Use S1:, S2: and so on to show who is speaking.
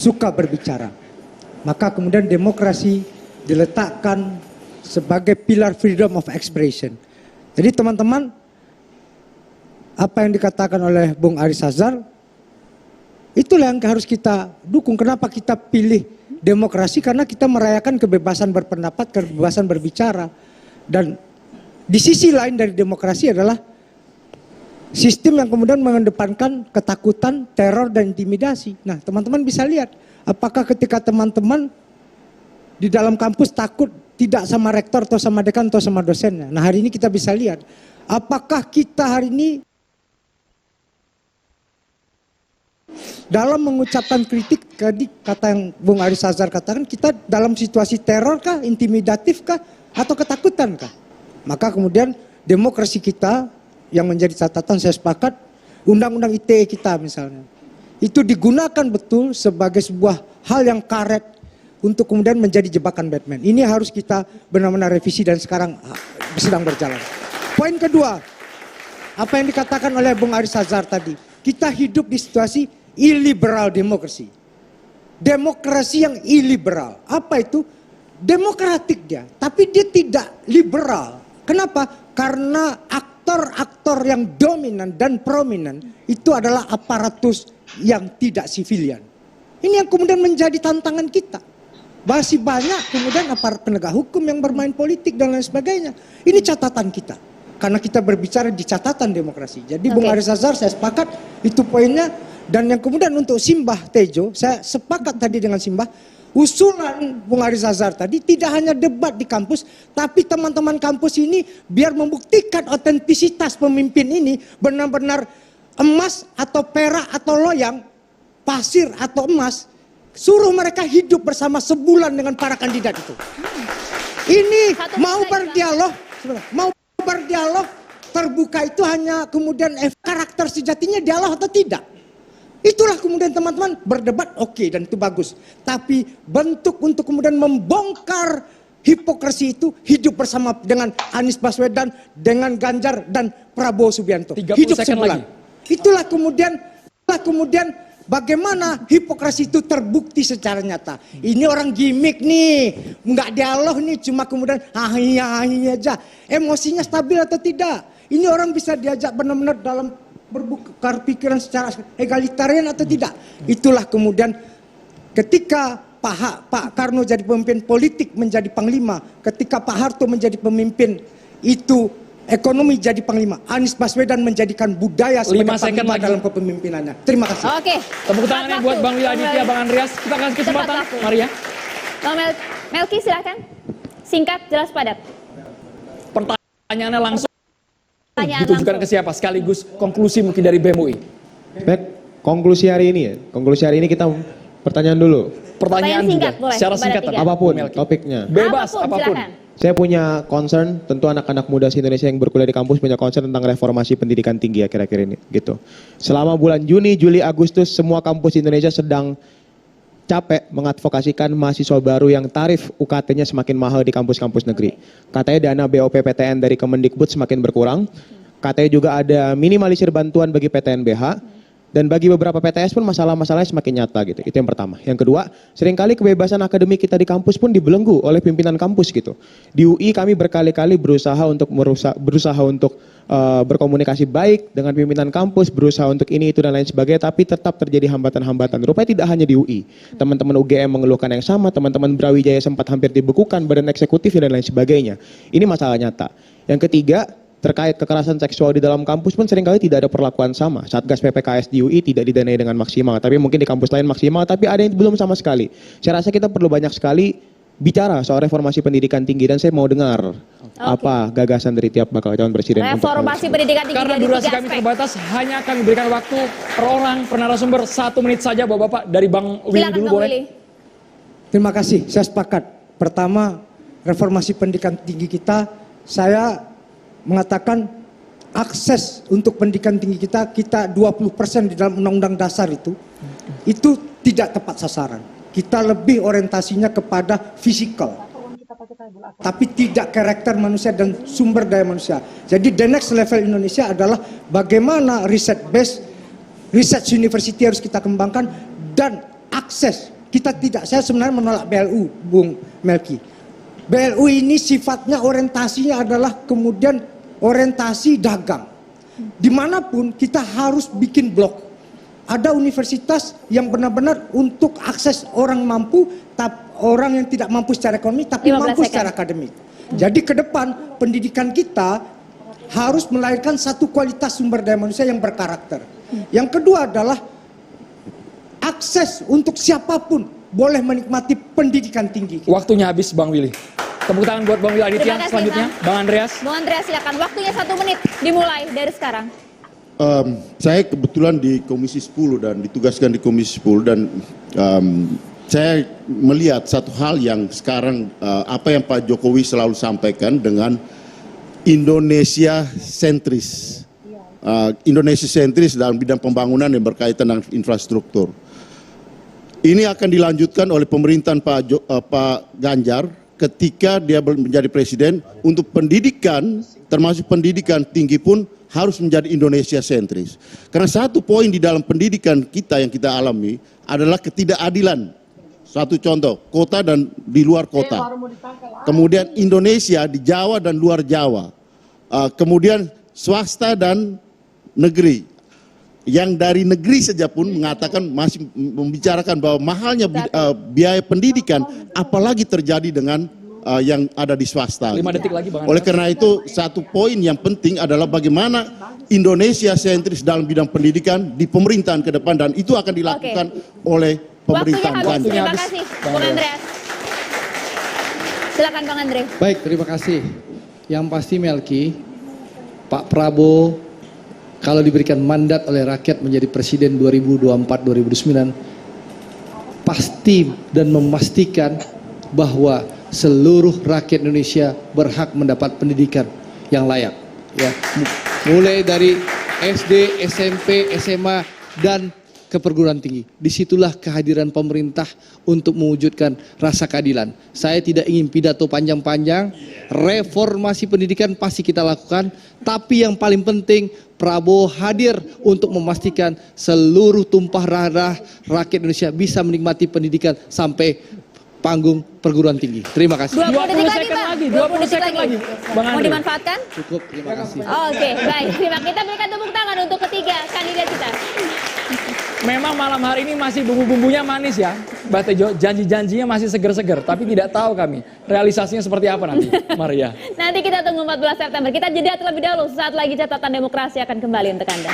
S1: suka berbicara. Maka kemudian demokrasi diletakkan sebagai pilar freedom of expression. Jadi teman-teman, apa yang dikatakan oleh Bung Aris Azhar, itulah yang harus kita dukung. Kenapa kita pilih demokrasi? Karena kita merayakan kebebasan berpendapat, kebebasan berbicara. Dan di sisi lain dari demokrasi adalah sistem yang kemudian mengedepankan ketakutan, teror, dan intimidasi. Nah, teman-teman bisa lihat, apakah ketika teman-teman di dalam kampus takut tidak sama rektor atau sama dekan atau sama dosennya. Nah, hari ini kita bisa lihat, apakah kita hari ini dalam mengucapkan kritik, tadi kata yang Bung Aris Azhar katakan, kita dalam situasi teror kah, intimidatif kah, atau ketakutan kah? Maka kemudian demokrasi kita yang menjadi catatan, saya sepakat, undang-undang ITE kita misalnya, itu digunakan betul sebagai sebuah hal yang karet untuk kemudian menjadi jebakan Batman. Ini harus kita benar-benar revisi dan sekarang sedang berjalan. Poin kedua, apa yang dikatakan oleh Bung Aris Azhar tadi, kita hidup di situasi illiberal demokrasi. Demokrasi yang illiberal. Apa itu? Demokratik dia, tapi dia tidak liberal. Kenapa? Karena aktor-aktor yang dominan dan prominent itu adalah aparatus yang tidak sivilian. Ini yang kemudian menjadi tantangan kita. Masih banyak kemudian aparat penegak hukum yang bermain politik dan lain sebagainya. Ini catatan kita. Karena kita berbicara di catatan demokrasi. Jadi Bung Aris Azhar saya sepakat itu poinnya. Dan yang kemudian untuk Simbah Tejo, saya sepakat tadi dengan Simbah. Usulan Bung Aris Azhar tadi tidak hanya debat di kampus, tapi teman-teman kampus ini biar membuktikan otentisitas pemimpin ini benar-benar emas atau perak atau loyang, pasir atau emas, suruh mereka hidup bersama sebulan dengan para kandidat itu. Ini mau berdialog terbuka itu hanya kemudian karakter sejatinya dialog atau tidak. Itulah kemudian teman-teman berdebat oke, dan itu bagus. Tapi bentuk untuk kemudian membongkar hipokrisi itu hidup bersama dengan Anies Baswedan, dengan Ganjar dan Prabowo Subianto. Hidup sebulan. Itulah kemudian bagaimana hipokrisi itu terbukti secara nyata. Ini orang gimmick nih, nggak dialog nih, cuma kemudian aja. Emosinya stabil atau tidak? Ini orang bisa diajak benar-benar dalam bertukar pikiran secara egalitarian atau tidak. Itulah kemudian ketika Pak Karno jadi pemimpin politik menjadi panglima, ketika Pak Harto menjadi pemimpin itu ekonomi jadi panglima, Anies Baswedan menjadikan budaya sebagai panglima dalam kepemimpinannya. Terima kasih.
S2: Oke.
S3: Tepuk tangannya buat Bang Willy Aditya, Bang Andreas. Kita kasih kesempatan, Maria.
S2: Bang Melki silakan. Singkat, jelas, padat.
S3: Pertanyaannya langsung ditujukan ke siapa? Sekaligus konklusi mungkin dari BEM UI.
S4: Baik, konklusi hari ini ya. Konklusi hari ini kita pertanyaan dulu.
S3: Pertanyaan
S2: singkat,
S3: juga,
S2: boleh,
S3: secara singkat.
S4: Apapun topiknya.
S3: Bebas, apapun.
S2: Silakan.
S4: Saya punya concern, tentu anak-anak muda se-Indonesia yang berkuliah di kampus punya concern tentang reformasi pendidikan tinggi akhir-akhir ini. Gitu. Selama bulan Juni, Juli, Agustus, semua kampus di Indonesia sedang capek mengadvokasikan mahasiswa baru yang tarif UKT-nya semakin mahal di kampus-kampus negeri. Katanya dana BOP-PTN dari Kemendikbud semakin berkurang. Katanya juga ada minimalisir bantuan bagi PTNBH. Dan bagi beberapa PTS pun masalah-masalahnya semakin nyata gitu. Itu yang pertama. Yang kedua, seringkali kebebasan akademik kita di kampus pun dibelenggu oleh pimpinan kampus gitu. Di UI kami berkali-kali berusaha untuk berkomunikasi baik dengan pimpinan kampus, berusaha untuk ini itu dan lain sebagainya, tapi tetap terjadi hambatan-hambatan. Rupanya tidak hanya di UI. Teman-teman UGM mengeluhkan yang sama, teman-teman Brawijaya sempat hampir dibekukan, badan eksekutif dan lain sebagainya. Ini masalah nyata. Yang ketiga, terkait kekerasan seksual di dalam kampus pun seringkali tidak ada perlakuan sama. Satgas PPKS di UI tidak didanai dengan maksimal, tapi mungkin di kampus lain maksimal, tapi ada yang belum sama sekali. Saya rasa kita perlu banyak sekali bicara soal reformasi pendidikan tinggi, dan saya mau dengar apa gagasan dari tiap bakal calon presiden.
S2: Reformasi pendidikan tinggi.
S3: Karena durasi kami terbatas, hanya kami berikan waktu per orang, per narasumber 1 menit saja, Bapak-Bapak. Dari Bang Willy dulu boleh.
S1: Terima kasih, saya sepakat. Pertama, reformasi pendidikan tinggi kita, saya mengatakan akses untuk pendidikan tinggi kita 20% di dalam undang-undang dasar itu tidak tepat sasaran. Kita lebih orientasinya kepada fisikal, tapi tidak karakter manusia dan sumber daya manusia. Jadi the next level Indonesia adalah bagaimana research university harus kita kembangkan, dan akses. Saya sebenarnya menolak BLU, Bung Melki. BLU ini sifatnya orientasinya adalah kemudian orientasi dagang. Dimanapun kita harus bikin blok. Ada universitas yang benar-benar untuk akses orang mampu, orang yang tidak mampu secara ekonomi tapi
S2: 15
S1: mampu
S2: second.
S1: secara akademik. Jadi ke depan pendidikan kita harus melahirkan satu kualitas sumber daya manusia yang berkarakter. Yang kedua adalah akses untuk siapapun boleh menikmati pendidikan tinggi.
S3: Waktunya habis Bang Willy. Tepuk tangan buat Bang Willy Aditya.
S2: Terima kasih,
S3: Selanjutnya
S2: Bang.
S3: Bang Andreas.
S2: Bung Andreas silakan. Waktunya 1 menit dimulai dari sekarang.
S5: Saya kebetulan di Komisi 10 dan ditugaskan di Komisi 10 dan saya melihat satu hal yang sekarang apa yang Pak Jokowi selalu sampaikan dengan Indonesia sentris. Indonesia sentris dalam bidang pembangunan yang berkaitan dengan infrastruktur. Ini akan dilanjutkan oleh pemerintahan Pak Ganjar ketika dia menjadi presiden untuk pendidikan, termasuk pendidikan tinggi pun harus menjadi Indonesia sentris. Karena satu poin di dalam pendidikan kita yang kita alami adalah ketidakadilan. Satu contoh, kota dan di luar kota. Kemudian Indonesia di Jawa dan luar Jawa. Kemudian swasta dan negeri. Yang dari negeri saja pun mengatakan masih membicarakan bahwa mahalnya biaya pendidikan, apalagi terjadi dengan yang ada di swasta.
S3: 5 detik lagi Bang
S5: Oleh
S3: Andreas.
S5: karena itu satu poin yang penting adalah bagaimana Indonesia sentris dalam bidang pendidikan di pemerintahan ke depan dan itu akan dilakukan oleh
S2: Waktunya
S5: pemerintahan
S2: habis.
S5: Ganjar.
S2: Terima
S3: habis,
S2: kasih
S3: Bang
S2: Bung
S3: Andreas.
S2: Andreas. Silakan Bang Andre.
S6: Baik, terima kasih. Yang pasti Melki, Pak Prabowo kalau diberikan mandat oleh rakyat menjadi presiden 2024-2029 pasti dan memastikan bahwa seluruh rakyat Indonesia berhak mendapat pendidikan yang layak. Ya, mulai dari SD, SMP, SMA dan ke perguruan tinggi. Disitulah kehadiran pemerintah untuk mewujudkan rasa keadilan. Saya tidak ingin pidato panjang-panjang, reformasi pendidikan pasti kita lakukan, tapi yang paling penting Prabowo hadir untuk memastikan seluruh tumpah darah rakyat Indonesia bisa menikmati pendidikan sampai panggung perguruan tinggi. Terima kasih.
S2: 20 detik lagi
S3: second
S2: Bang.
S3: lagi,
S2: 20 detik
S3: 20 second lagi. Bang
S2: Mau
S3: Andre.
S2: dimanfaatkan?
S6: Cukup, terima kasih.
S2: Oke, baik. Terima kita berikan tepuk tangan untuk ketiga kandidat kita.
S3: Memang malam hari ini masih bumbu-bumbunya manis ya, Mbak Tejo. Janji-janjinya masih seger-seger, tapi tidak tahu kami realisasinya seperti apa nanti, Maria.
S2: Nanti kita tunggu 14 September. Kita jeda terlebih dahulu. Sesaat lagi catatan demokrasi akan kembali untuk Anda.